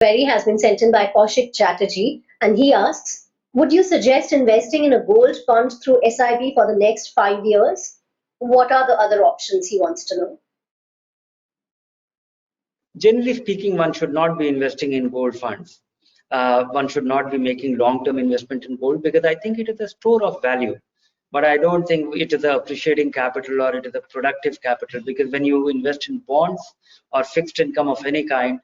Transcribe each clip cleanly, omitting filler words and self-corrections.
query has been sent in by Kaushik Chatterjee, and he asks, would you suggest investing in a gold fund through SIP for the next 5 years? What are the other options, he wants to know? Generally speaking, one should not be investing in gold funds. One should not be making long-term investment in gold because I think it is a store of value. But I don't think it is a appreciating capital or it is a productive capital, because when you invest in bonds or fixed income of any kind,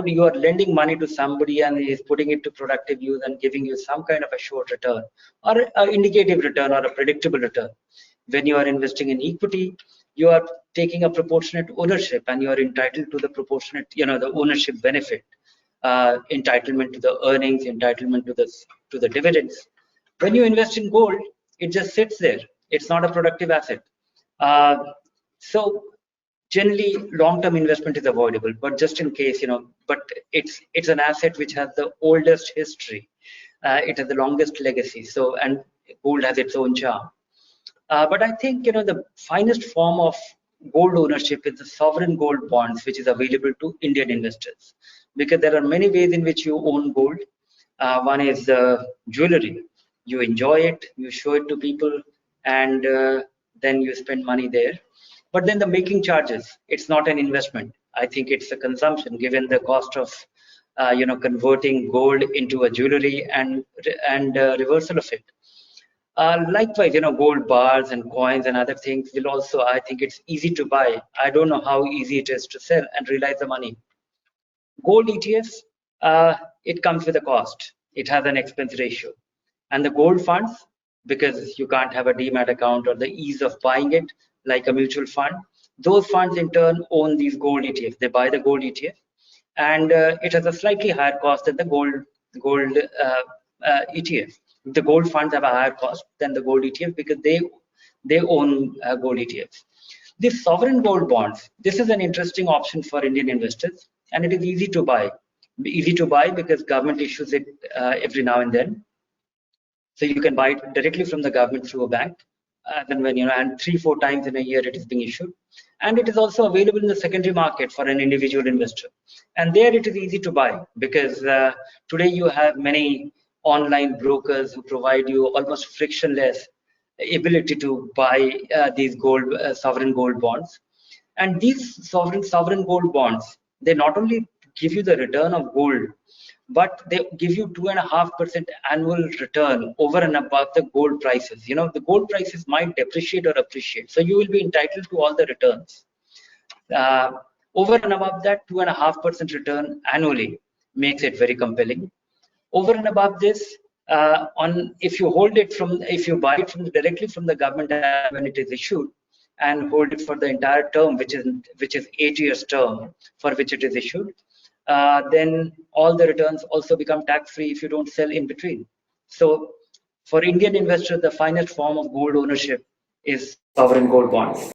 you are lending money to somebody and he is putting it to productive use and giving you some kind of a short return or an indicative return or a predictable return. When you are investing in equity, you are taking a proportionate ownership and you are entitled to the proportionate, the ownership benefit, entitlement to the earnings, entitlement to the dividends. When you invest in gold, it just sits there. It's not a productive asset. So generally, long-term investment is avoidable, but just in case, but it's an asset which has the oldest history. It has the longest legacy. So, and gold has its own charm. But I think, the finest form of gold ownership is the sovereign gold bonds, which is available to Indian investors, because there are many ways in which you own gold. One is jewelry. You enjoy it, you show it to people, and then you spend money there. But then the making charges, it's not an investment. I think it's a consumption, given the cost of converting gold into a jewelry and reversal of it. Likewise, gold bars and coins and other things will also, I think it's easy to buy. I don't know how easy it is to sell and realize the money. Gold ETFs, it comes with a cost. It has an expense ratio. And the gold funds, because you can't have a demat account or the ease of buying it like a mutual fund, those funds in turn own these gold ETFs. They buy the gold ETF, and it has a slightly higher cost than the gold ETF. The gold funds have a higher cost than the gold ETF because they own gold ETFs. These sovereign gold bonds, this is an interesting option for Indian investors, and it is easy to buy. Easy to buy because government issues it every now and then. So you can buy it directly from the government through a bank, and when and 3-4 times in a year it is being issued, and it is also available in the secondary market for an individual investor. And there it is easy to buy because today you have many online brokers who provide you almost frictionless ability to buy these sovereign gold bonds. And these sovereign gold bonds, they not only give you the return of gold, but they give you 2.5% annual return over and above the gold prices. The gold prices might depreciate or appreciate, so you will be entitled to all the returns. Over and above that, 2.5% return annually makes it very compelling. Over and above this, if you buy it directly from the government when it is issued, and hold it for the entire term, which is 8 years term for which it is issued, then all the returns also become tax-free if you don't sell in between. So for Indian investors, the finest form of gold ownership is sovereign gold bonds.